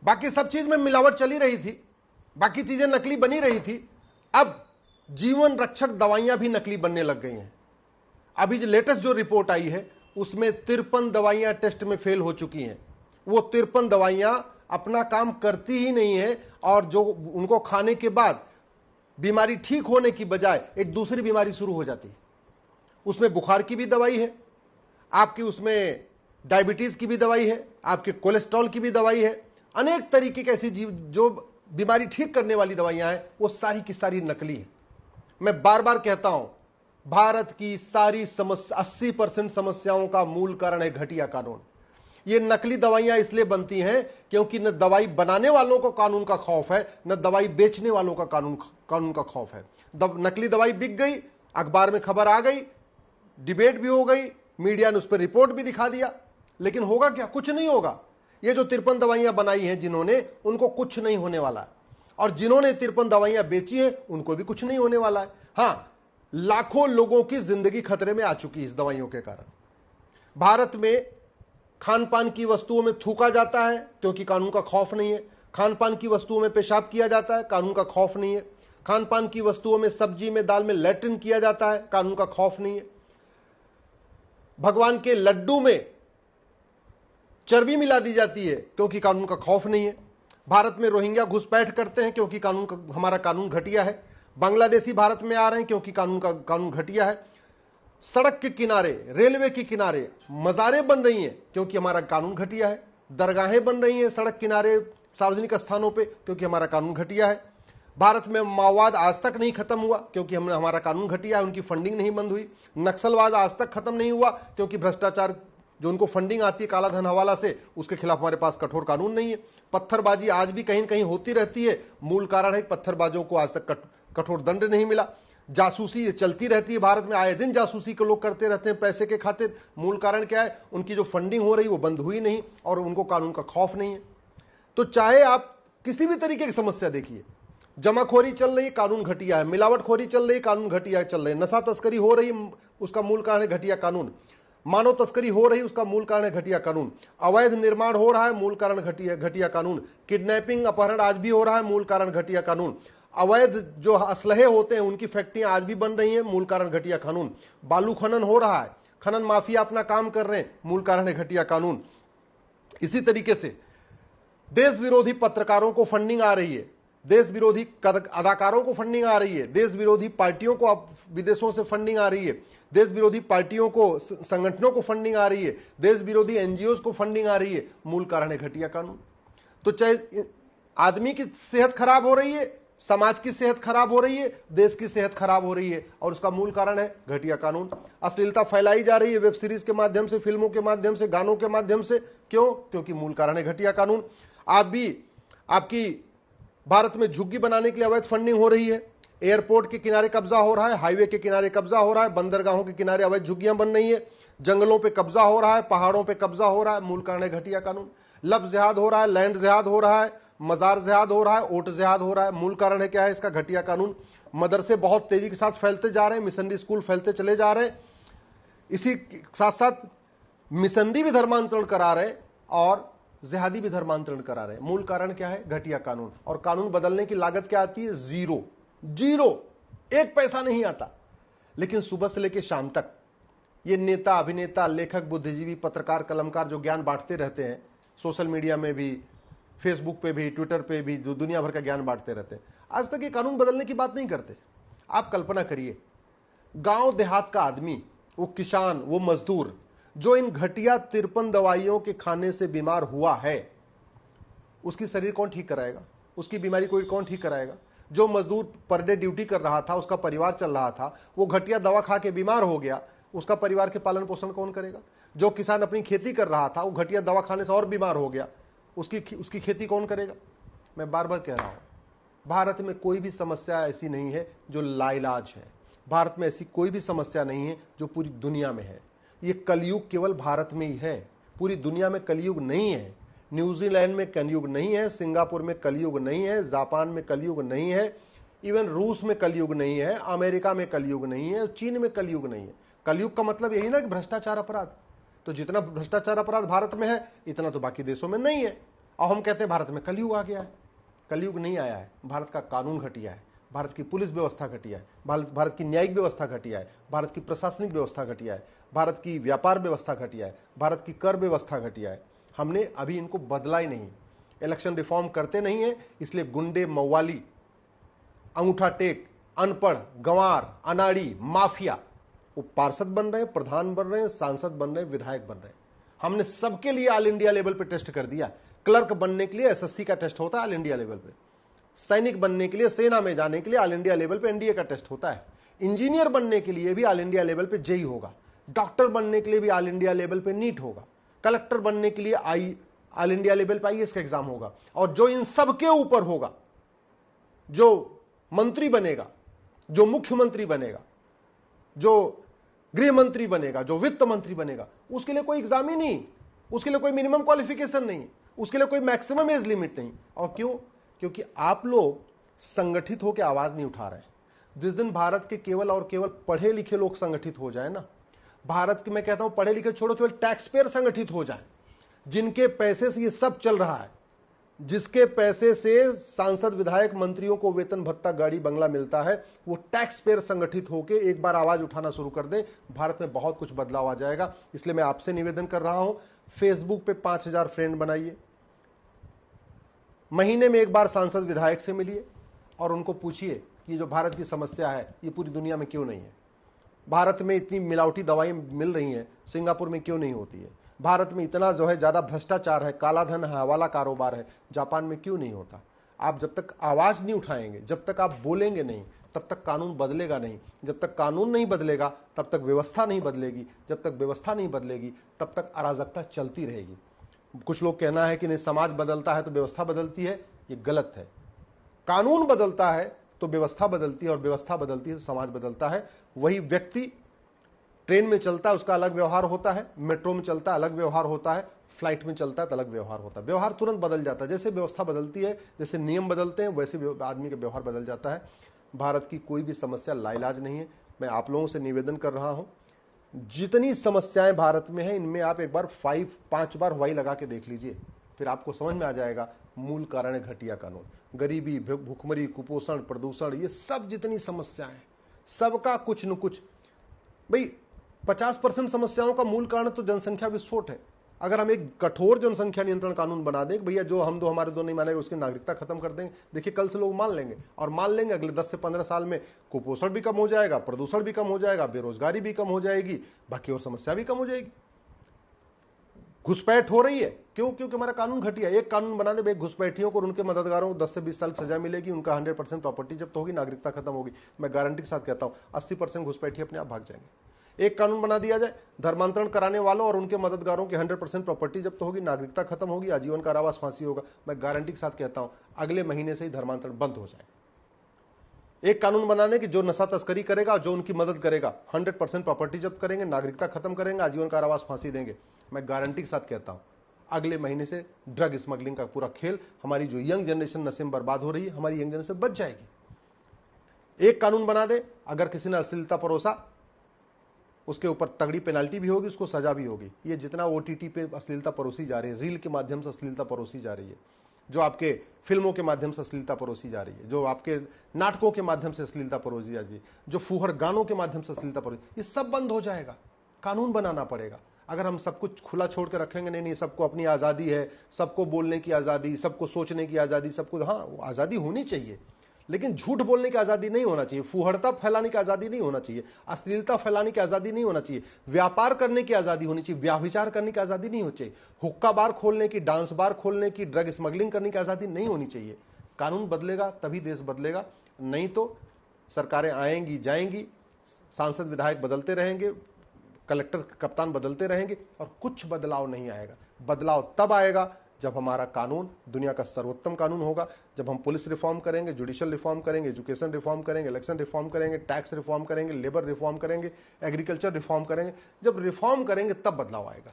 बाकी सब चीज में मिलावट चली रही थी, बाकी चीजें नकली बनी रही थी। अब जीवन रक्षक दवाइयां भी नकली बनने लग गई हैं। अभी जो लेटेस्ट जो रिपोर्ट आई है उसमें 53 दवाइयां टेस्ट में फेल हो चुकी हैं। वो 53 दवाइयां अपना काम करती ही नहीं है, और जो उनको खाने के बाद बीमारी ठीक होने की बजाय एक दूसरी बीमारी शुरू हो जाती है। उसमें बुखार की भी दवाई है आपकी, उसमें डायबिटीज की भी दवाई है, आपके कोलेस्ट्रॉल की भी दवाई है, अनेक तरीके की ऐसी जो बीमारी ठीक करने वाली दवाइयां हैं वो सारी की सारी नकली है। मैं बार बार कहता हूं, भारत की सारी समस्या 80% समस्याओं का मूल कारण है घटिया कानून। ये नकली दवाइयां इसलिए बनती हैं क्योंकि न दवाई बनाने वालों को कानून का खौफ है, न दवाई बेचने वालों का कानून का खौफ है। नकली दवाई बिक गई, अखबार में खबर आ गई, डिबेट भी हो गई, मीडिया ने उस पर रिपोर्ट भी दिखा दिया, लेकिन होगा क्या? कुछ नहीं होगा। ये जो 53 दवाइयां बनाई हैं जिन्होंने, उनको कुछ नहीं होने वाला है, और जिन्होंने 53 दवाइयां बेची हैं उनको भी कुछ नहीं होने वाला है। हां, लाखों लोगों की जिंदगी खतरे में आ चुकी है इस दवाइयों के कारण। भारत में खान पान की वस्तुओं में थूका जाता है क्योंकि कानून का खौफ नहीं है। खान पान की वस्तुओं में पेशाब किया जाता है, कानून का खौफ नहीं है। खान पान की वस्तुओं में, सब्जी में, दाल में लैट्रिन किया जाता है, कानून का खौफ नहीं है। भगवान के लड्डू में चर्बी मिला दी जाती है क्योंकि कानून का खौफ नहीं है। भारत में रोहिंग्या घुसपैठ करते हैं क्योंकि हमारा कानून घटिया है। बांग्लादेशी भारत में आ रहे हैं क्योंकि कानून घटिया है। सड़क के किनारे, रेलवे के किनारे मज़ारें बन रही हैं क्योंकि हमारा कानून घटिया है। दरगाहें बन रही हैं सड़क किनारे, सार्वजनिक स्थानों पे, क्योंकि हमारा कानून घटिया है। भारत में माओवाद आज तक नहीं खत्म हुआ क्योंकि हमारा कानून घटिया है, उनकी फंडिंग नहीं बंद हुई। नक्सलवाद आज तक खत्म नहीं हुआ क्योंकि भ्रष्टाचार, जो उनको फंडिंग आती है काला धन हवाला से, उसके खिलाफ हमारे पास कठोर कानून नहीं है। पत्थरबाजी आज भी कहीं कहीं होती रहती है, मूल कारण है पत्थरबाजों को आज तक कठोर दंड नहीं मिला। जासूसी चलती रहती है भारत में, आए दिन जासूसी को लोग करते रहते हैं पैसे के खातिर। मूल कारण क्या है? उनकी जो फंडिंग हो रही वो बंद हुई नहीं, और उनको कानून का खौफ नहीं है। तो चाहे आप किसी भी तरीके की समस्या देखिए, जमाखोरी चल रही, कानून घटिया है। मिलावटखोरी चल रही, कानून घटिया चल रही। नशा तस्करी हो रही, उसका मूल कारण है घटिया कानून। मानव तस्करी हो रही, उसका मूल कारण है घटिया कानून। अवैध निर्माण हो रहा है, मूल कारण घटिया कानून। किडनैपिंग, अपहरण आज भी हो रहा है, मूल कारण घटिया कानून। अवैध जो असलहे होते हैं उनकी फैक्ट्रियां आज भी बन रही हैं, मूल कारण घटिया कानून। बालू खनन हो रहा है, खनन माफिया अपना काम कर रहे हैं, मूल कारण है घटिया कानून। इसी तरीके से देश विरोधी पत्रकारों को फंडिंग आ रही है, देश विरोधी अदाकारों को फंडिंग आ रही है, देश विरोधी पार्टियों को अब विदेशों से फंडिंग आ रही है, देश विरोधी पार्टियों को, संगठनों को फंडिंग आ रही है, देश विरोधी एनजीओ को फंडिंग आ रही है, मूल कारण है घटिया कानून। तो चाहे आदमी की सेहत खराब हो रही है, समाज की सेहत खराब हो रही है, देश की सेहत खराब हो रही है, और उसका मूल कारण है घटिया कानून। अश्लीलता फैलाई जा रही है वेब सीरीज के माध्यम से, फिल्मों के माध्यम से, गानों के माध्यम से। क्यों? क्योंकि मूल कारण है घटिया कानून। आप भी, आपकी भारत में झुग्गी बनाने के लिए अवैध फंडिंग हो रही है, एयरपोर्ट के किनारे कब्जा हो रहा है, हाईवे के किनारे कब्जा हो रहा है, बंदरगाहों के किनारे अवैध झुग्गियां बन रही है, जंगलों पे कब्जा हो रहा है, पहाड़ों पे कब्जा हो रहा है, मूल कारण है घटिया कानून। लफ्ज जिहाद हो रहा है, लैंड जिहाद हो रहा है, मजार जिहाद हो रहा है, ओट जिहाद हो रहा है, मूल कारण है क्या है इसका? घटिया कानून। मदरसे बहुत तेजी के साथ फैलते जा रहे हैं, मिशनरी स्कूल फैलते चले जा रहे हैं, इसी साथ साथ मिशनरी भी धर्मांतरण करा रहे हैं और जिहादी भी धर्मांतरण करा रहे हैं। मूल कारण क्या है? घटिया कानून। और कानून बदलने की लागत क्या आती है? जीरो, एक पैसा नहीं आता। लेकिन सुबह से लेकर शाम तक ये नेता, अभिनेता, लेखक, बुद्धिजीवी, पत्रकार, कलमकार जो ज्ञान बांटते रहते हैं, सोशल मीडिया में भी, फेसबुक पे भी, ट्विटर पे भी, जो दुनिया भर का ज्ञान बांटते रहते हैं, आज तक ये कानून बदलने की बात नहीं करते। आप कल्पना करिए, गांव देहात का आदमी, वो किसान, वो मजदूर, जो इन घटिया 53 दवाइयों के खाने से बीमार हुआ है, उसकी शरीर कौन ठीक कराएगा? उसकी बीमारी कोई कौन ठीक कराएगा? जो मजदूर पर डे ड्यूटी कर रहा था, उसका परिवार चल रहा था, वो घटिया दवा खा के बीमार हो गया, उसका परिवार के पालन पोषण कौन करेगा? जो किसान अपनी खेती कर रहा था, वो घटिया दवा खाने से और बीमार हो गया, उसकी खेती कौन करेगा? मैं बार बार कह रहा हूं, भारत में कोई भी समस्या ऐसी नहीं है जो लाइलाज है। भारत में ऐसी कोई भी समस्या नहीं है जो पूरी दुनिया में है। ये कलयुग केवल भारत में ही है, पूरी दुनिया में कलयुग नहीं है। न्यूजीलैंड में कलयुग नहीं है, सिंगापुर में कलयुग नहीं है, जापान में कलयुग नहीं है, इवन रूस में कलयुग नहीं है, अमेरिका में कलयुग नहीं है, चीन में कलयुग नहीं है। कलयुग का मतलब यही ना कि भ्रष्टाचार अपराध। तो जितना भ्रष्टाचार अपराध भारत में है, इतना तो बाकी देशों में नहीं है। और हम कहते हैं भारत में कलयुग आ गया है। कलयुग नहीं आया है, भारत का कानून घटिया है, भारत की पुलिस व्यवस्था घटिया है, भारत की न्यायिक व्यवस्था घटिया है, भारत की प्रशासनिक व्यवस्था घटिया है, भारत की व्यापार व्यवस्था घटिया है, भारत की कर व्यवस्था घटिया है। हमने अभी इनको बदला ही नहीं। इलेक्शन रिफॉर्म करते नहीं है, इसलिए गुंडे, मौवाली, अंगूठा टेक, अनपढ़, गंवार, अनाड़ी, माफिया वो पार्षद बन रहे हैं, प्रधान बन रहे हैं, सांसद बन रहे हैं, विधायक बन रहे हैं। हमने सबके लिए ऑल इंडिया लेवल पे टेस्ट कर दिया। क्लर्क बनने के लिए एसएससी का टेस्ट होता है ऑल इंडिया लेवल पे, सैनिक बनने के लिए, सेना में जाने के लिए ऑल इंडिया लेवल पे एनडीए का टेस्ट होता है, इंजीनियर बनने के लिए भी ऑल इंडिया लेवल पे जेई होगा, डॉक्टर बनने के लिए भी ऑल इंडिया लेवल पे नीट होगा, कलेक्टर बनने के लिए ऑल इंडिया लेवल पे आईएएस का एग्जाम होगा। और जो इन सब के ऊपर होगा, जो मंत्री बनेगा, जो मुख्यमंत्री बनेगा, जो गृह मंत्री बनेगा, जो वित्त मंत्री बनेगा, उसके लिए कोई एग्जाम ही नहीं, उसके लिए कोई मिनिमम क्वालिफिकेशन नहीं, उसके लिए कोई मैक्सिमम एज लिमिट नहीं। और क्यों? क्योंकि आप लोग संगठित होकर आवाज नहीं उठा रहे। जिस दिन भारत के केवल और केवल पढ़े लिखे लोग संगठित हो जाए ना, भारत के, मैं कहता हूं पढ़े लिखे छोड़ो, केवल टैक्स पेयर संगठित हो जाए, जिनके पैसे से ये सब चल रहा है, जिसके पैसे से सांसद, विधायक, मंत्रियों को वेतन भत्ता, गाड़ी, बंगला मिलता है, वो टैक्स पेयर संगठित होकर एक बार आवाज उठाना शुरू कर दे, भारत में बहुत कुछ बदलाव आ जाएगा। इसलिए मैं आपसे निवेदन कर रहा हूं, फेसबुक पे 5000 फ्रेंड बनाइए, महीने में एक बार सांसद, विधायक से मिलिए और उनको पूछिए कि जो भारत की समस्या है ये पूरी दुनिया में क्यों नहीं है। भारत में इतनी मिलावटी दवाई मिल रही हैं, सिंगापुर में क्यों नहीं होती है। भारत में इतना जो है ज्यादा भ्रष्टाचार है, काला धन है, हवाला कारोबार है, जापान में क्यों नहीं होता। आप जब तक आवाज नहीं उठाएंगे, जब तक आप बोलेंगे नहीं, तब तक कानून बदलेगा नहीं। जब तक कानून नहीं बदलेगा तब तक व्यवस्था नहीं बदलेगी। जब तक व्यवस्था नहीं बदलेगी तब तक अराजकता चलती रहेगी। कुछ लोग कहना है कि नहीं, समाज बदलता है तो व्यवस्था बदलती है, ये गलत है। कानून बदलता है तो व्यवस्था बदलती है, और व्यवस्था बदलती है तो समाज बदलता है। वही व्यक्ति ट्रेन में चलता है उसका अलग व्यवहार होता है, मेट्रो में चलता है अलग व्यवहार होता है, फ्लाइट में चलता है तो अलग व्यवहार होता है। व्यवहार तुरंत बदल जाता है, जैसे व्यवस्था बदलती है, जैसे नियम बदलते हैं, वैसे आदमी का व्यवहार बदल जाता है। भारत की कोई भी समस्या लाइलाज नहीं है। मैं आप लोगों से निवेदन कर रहा हूं, जितनी समस्याएं भारत में हैं, इनमें आप एक बार 5 बार वाई लगा के देख लीजिए, फिर आपको समझ में आ जाएगा मूल कारण है घटिया कानून। गरीबी, भुखमरी, कुपोषण, प्रदूषण, ये सब जितनी समस्याएं, सबका कुछ न कुछ, भाई 50% समस्याओं का मूल कारण तो जनसंख्या विस्फोट है। अगर हम एक कठोर जनसंख्या नियंत्रण कानून बना दें, भैया जो हम दो हमारे दो नहीं मानेगा उसकी नागरिकता खत्म कर देंगे, देखिए कल से लोग मान लेंगे, और मान लेंगे अगले 10 से 15 साल में कुपोषण भी कम हो जाएगा, प्रदूषण भी कम हो जाएगा, बेरोजगारी भी कम हो जाएगी, बाकी और समस्या भी कम हो जाएगी। घुसपैठ हो रही है, क्यों? क्योंकि हमारा कानून घटिया। एक कानून बना दे, घुसपैठियों को और उनके मददगारों को 10 से 20 साल सजा मिलेगी, उनका 100% प्रॉपर्टी जब्त होगी, नागरिकता खत्म होगी। मैं गारंटी के साथ कहता हूं 80% घुसपैठी अपने आप भाग जाएंगे। एक कानून बना दिया जाए, धर्मांतरण कराने वालों और उनके मददगारों की 100% प्रॉपर्टी जब्त होगी, नागरिकता खत्म होगी, आजीवन कारावास, फांसी होगा। मैं गारंटी के साथ कहता हूं अगले महीने से ही धर्मांतरण बंद हो जाए। एक कानून बनाने की, जो नशा तस्करी करेगा, जो उनकी मदद करेगा, 100% प्रॉपर्टी जब्त करेंगे, नागरिकता खत्म करेंगे, आजीवन कारावास, फांसी देंगे। मैं गारंटी के साथ कहता हूं अगले महीने से ड्रग स्मगलिंग का पूरा खेल, हमारी जो यंग जनरेशन नशे में बर्बाद हो रही है, हमारी यंग जनरेशन बच जाएगी। एक कानून बना दे, अगर किसी ने अश्लीलता परोसा, उसके ऊपर तगड़ी पेनाल्टी भी होगी, उसको सजा भी होगी। ये जितना ओटीटी पे अश्लीलता परोसी जा रही है, रील के माध्यम से अश्लीलता परोसी जा रही है, जो आपके फिल्मों के माध्यम से अश्लीलता परोसी जा रही है, जो आपके नाटकों के माध्यम से अश्लीलता परोसी जा रही है, जो फूहड़ गानों के माध्यम से अश्लीलता परोसी, ये सब बंद हो जाएगा। कानून बनाना पड़ेगा। अगर हम सब कुछ खुला छोड़ के रखेंगे, नहीं सबको अपनी आजादी है, सबको बोलने की आजादी, सबको सोचने की आजादी, सबको, हाँ आजादी होनी चाहिए, लेकिन झूठ बोलने की आजादी नहीं होना चाहिए, फूहड़ता फैलाने की आजादी नहीं होना चाहिए, अश्लीलता फैलाने की आजादी नहीं होना चाहिए, व्यापार करने की आजादी होनी चाहिए, व्याभिचार करने की आजादी नहीं होनी चाहिए, हुक्का बार खोलने की, डांस बार खोलने की, ड्रग स्मगलिंग करने की आजादी नहीं होनी चाहिए। कानून बदलेगा तभी देश बदलेगा, नहीं तो सरकारें आएंगी जाएंगी, सांसद विधायक बदलते रहेंगे, कलेक्टर कप्तान बदलते रहेंगे, और कुछ बदलाव नहीं आएगा। बदलाव तब आएगा जब हमारा कानून दुनिया का सर्वोत्तम कानून होगा, जब हम पुलिस रिफॉर्म करेंगे, जुडिशियल रिफॉर्म करेंगे, एजुकेशन रिफॉर्म करेंगे, इलेक्शन रिफॉर्म करेंगे, टैक्स रिफॉर्म करेंगे, लेबर रिफॉर्म करेंगे, एग्रीकल्चर रिफॉर्म करेंगे। जब रिफॉर्म करेंगे तब बदलाव आएगा।